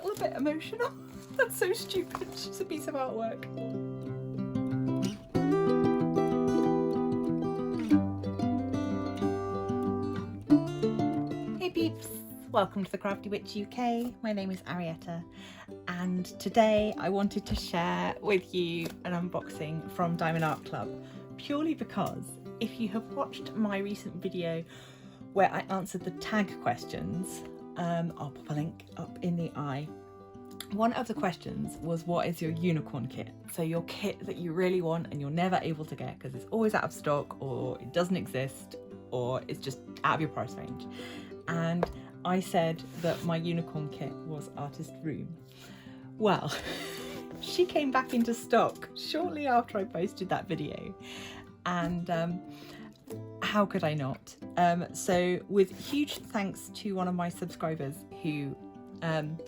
little bit emotional. That's so stupid. She's a piece of artwork. Hey peeps, welcome to the Crafty Witch UK. My name is Arietta, and today I wanted to share with you an unboxing from Diamond Art Club, purely because if you have watched my recent video where I answered the tag questions, I'll pop a link up in the eye. One of the questions was, what is your unicorn kit? So your kit that you really want and you're never able to get because it's always out of stock, or it doesn't exist, or it's just out of your price range. And I said that my unicorn kit was Artist Room. Well, she came back into stock shortly after I posted that video, and how could I not? So with huge thanks to one of my subscribers who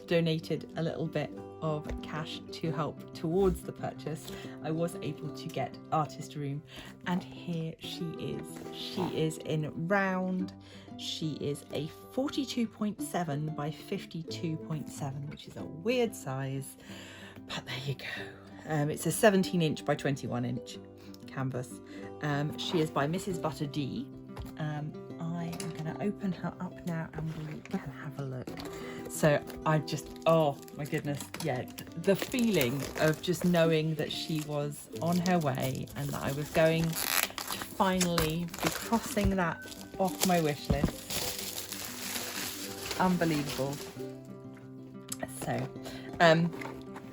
donated a little bit of cash to help towards the purchase, I was able to get Artist Room, and here she is. She is in round. She is a 42.7 by 52.7, which is a weird size, but there you go. It's a 17-inch by 21-inch canvas. She is by Mrs. Butter D. I am going to open her up now and we can have a look. So I just, oh my goodness, yeah, the feeling of just knowing that she was on her way and that I was going to finally be crossing that off my wish list. Unbelievable. So,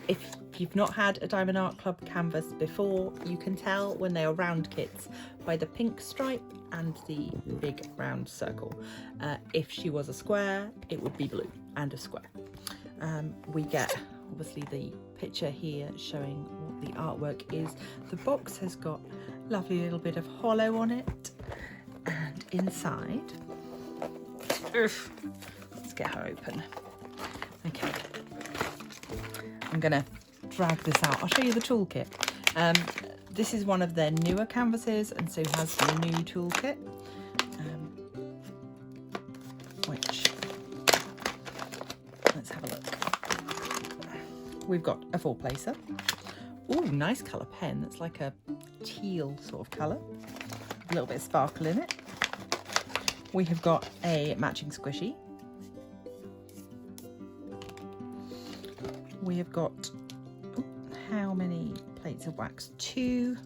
if you've not had a Diamond Art Club canvas before, you can tell when they are round kits by the pink stripe and the big round circle. If she was a square, it would be blue and a square. We get obviously the picture here showing what the artwork is. The box has got a lovely little bit of hollow on it, and inside, let's get her open. Okay, I'm gonna drag this out. I'll show you the toolkit. This is one of their newer canvases, and so has the new toolkit, which, let's have a look. We've got a 4-placer. Ooh, nice colour pen. That's like a teal sort of colour. A little bit of sparkle in it. We have got a matching squishy. We have got, how many plates of wax? Two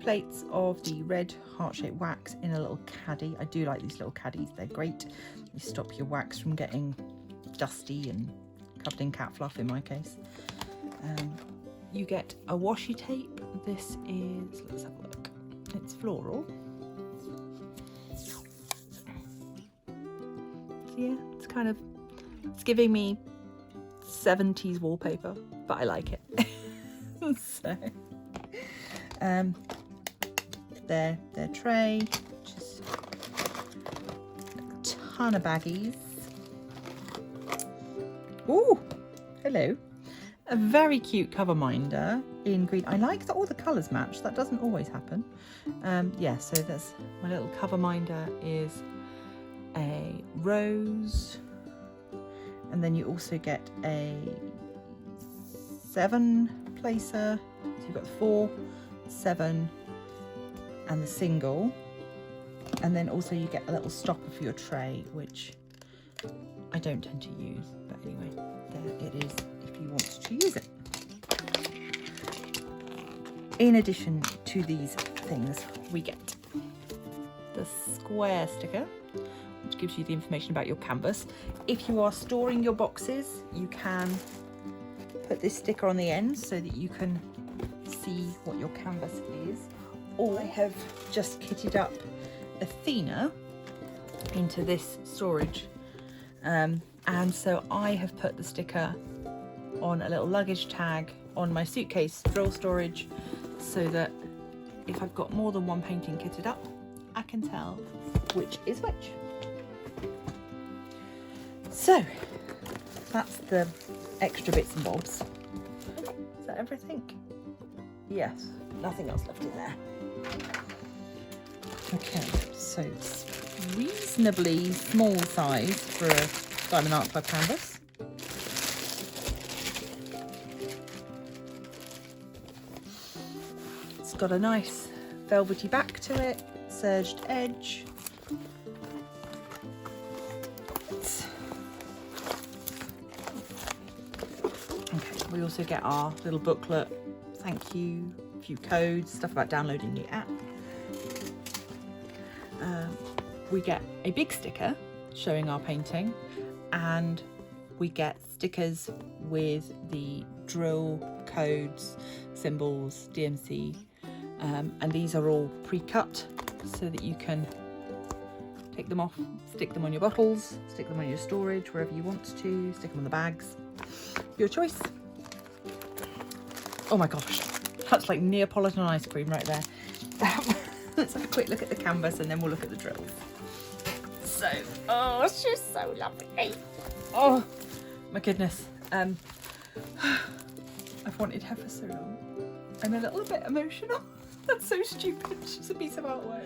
plates of the red heart-shaped wax in a little caddy. I do like these little caddies, they're great. You stop your wax from getting dusty and covered in cat fluff in my case. You get a washi tape. This is, let's have a look, it's floral. So yeah, it's kind of, it's giving me 70s wallpaper, but I like it. So their tray, just a ton of baggies. Ooh, hello. A very cute cover minder in green. I like that all the colours match. That doesn't always happen. Yeah, so there's my little cover minder is a rose, and then you also get a 7-placer. So you've got the 4, 7, and the single, and then also you get a little stopper for your tray, which I don't tend to use, but anyway, there it is if you want to use it. In addition to these things, we get the square sticker, which gives you the information about your canvas. If you are storing your boxes, you can put this sticker on the end so that you can see what your canvas is. Or I have just kitted up Athena into this storage, and so I have put the sticker on a little luggage tag on my suitcase drill storage, so that if I've got more than one painting kitted up, I can tell which is which. So that's the extra bits and bobs. Is that everything? Yes, nothing else left in there. Okay, so it's reasonably small size for a Diamond Art Club canvas. got a nice velvety back to it, serged edge. Okay, we also get our little booklet, thank you, a few codes, stuff about downloading the app. We get a big sticker showing our painting, and we get stickers with the drill codes, symbols, DMC, and these are all pre-cut so that you can take them off, stick them on your bottles, stick them on your storage, wherever you want to, stick them on the bags, your choice. Oh my gosh, that's like Neapolitan ice cream right there. Let's have a quick look at the canvas and then we'll look at the drills. So, oh, she's so lovely. Oh my goodness. I've wanted her for so long. I'm a little bit emotional. That's so stupid. She's a piece of artwork.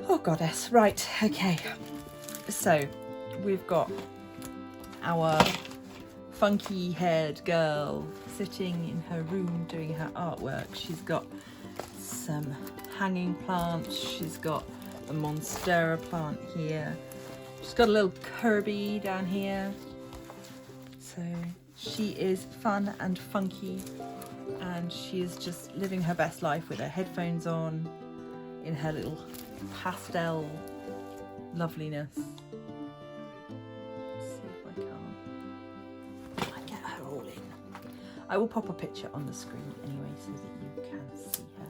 Oh goddess. Right, okay. So we've got our funky haired girl sitting in her room doing her artwork. She's got some hanging plants. She's got a monstera plant here. She's got a little Kirby down here. So she is fun and funky, and she is just living her best life with her headphones on in her little pastel loveliness. Let's see if I can get her all in. I will pop a picture on the screen anyway so that you can see her.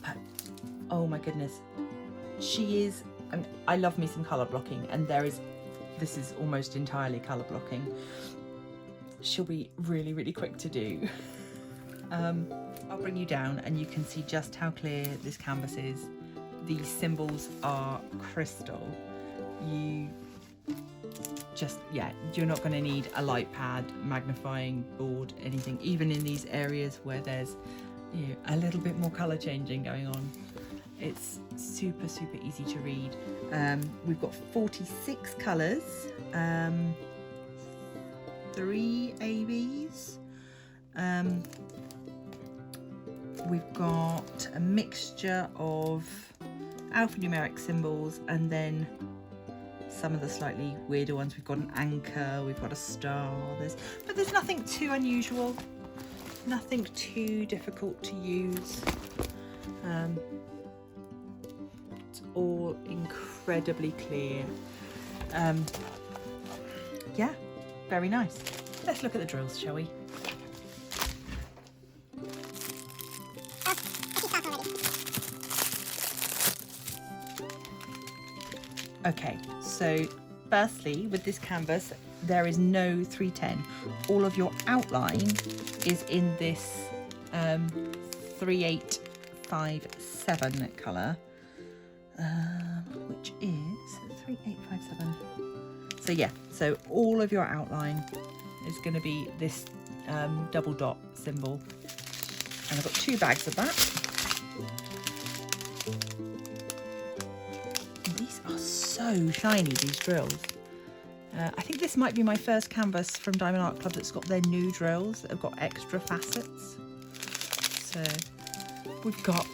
But oh my goodness, she is, I love me some colour blocking, and this is almost entirely colour blocking. She'll be really, really quick to do. I'll bring you down and you can see just how clear this canvas is. These symbols are crystal. You just, yeah, you're not going to need a light pad, magnifying board, anything, even in these areas where there's, you know, a little bit more colour changing going on. It's super, super easy to read. We've got 46 colours, 3 ABs. We've got a mixture of alphanumeric symbols and then some of the slightly weirder ones. We've got an anchor, we've got a star, but there's nothing too unusual, nothing too difficult to use. It's all incredibly clear. Yeah, very nice. Let's look at the drills, shall we? Okay, so firstly, with this canvas, there is no 310. All of your outline is in this 3857 colour, which is 3857. So yeah, so all of your outline is going to be this double dot symbol, and I've got 2 bags of that. So shiny, these drills. I think this might be my first canvas from Diamond Art Club that's got their new drills that have got extra facets. So we've got,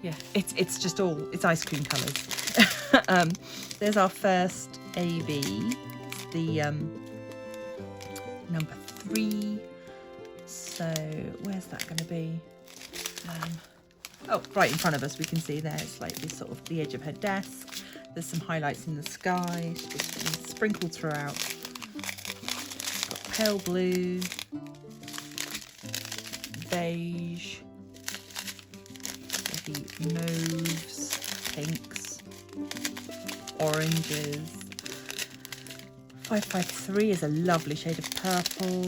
yeah, it's just all, it's ice cream colours. There's our first AB. It's the number 3. So where's that going to be? Oh, right in front of us, we can see there. It's like this sort of the edge of her desk. There's some highlights in the sky, just sprinkled throughout. Got pale blue, beige, the mauves, pinks, oranges. 553 is a lovely shade of purple.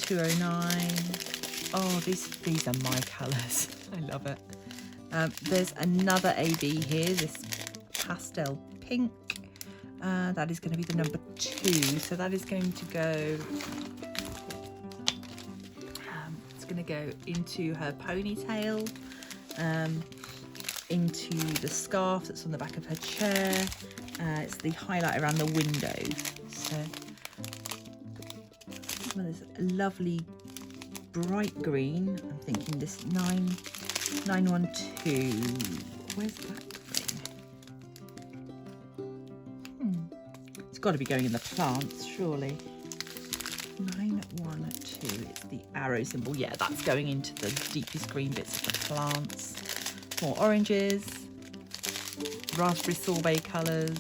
209. Oh, these are my colours. I love it. There's another AB here. This pastel pink, that is going to be the number 2, so that is going to go it's going to go into her ponytail, into the scarf that's on the back of her chair. It's the highlight around the window, so this lovely bright green. I'm thinking this 912. Where's that green? It's got to be going in the plants, surely. 912, it's the arrow symbol. Yeah, that's going into the deepest green bits of the plants. More oranges, raspberry sorbet colours,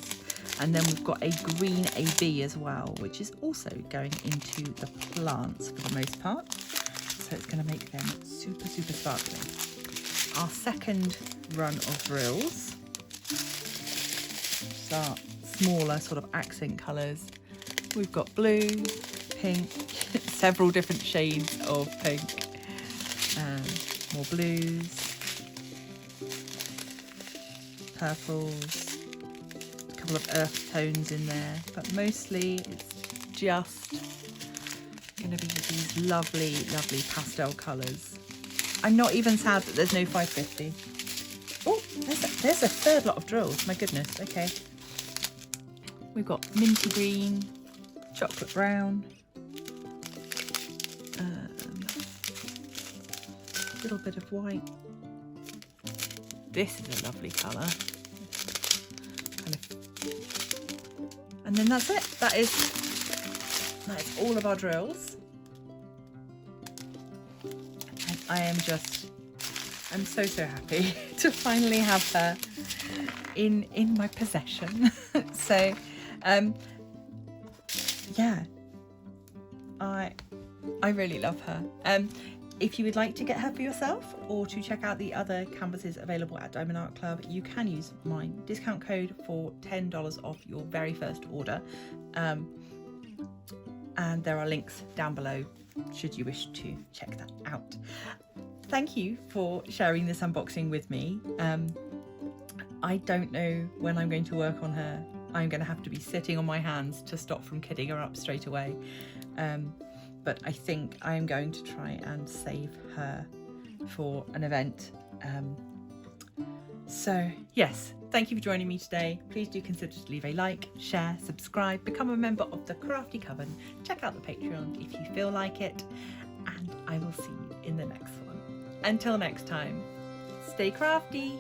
and then we've got a green AB as well, which is also going into the plants for the most part. So it's going to make them super, super sparkly. Our second run of drills, start smaller sort of accent colours. We've got blue, pink, several different shades of pink, more blues, purples, a couple of earth tones in there, but mostly it's just going to be these lovely, lovely pastel colours. I'm not even sad that there's no 550. Oh, there's a third lot of drills, my goodness, okay. We've got minty green, chocolate brown, a little bit of white. This is a lovely colour. And then that's it. That is all of our drills. And I'm so, so happy to finally have her in my possession. So, yeah, I really love her. If you would like to get her for yourself or to check out the other canvases available at Diamond Art Club, you can use my discount code for $10 off your very first order. And there are links down below should you wish to check that out. Thank you for sharing this unboxing with me. I don't know when I'm going to work on her. I'm going to have to be sitting on my hands to stop from kidding her up straight away. But I think I am going to try and save her for an event. So yes, thank you for joining me today. Please do consider to leave a like, share, subscribe, become a member of the Crafty Coven, check out the Patreon if you feel like it, and I will see you in the next one. Until next time, stay crafty.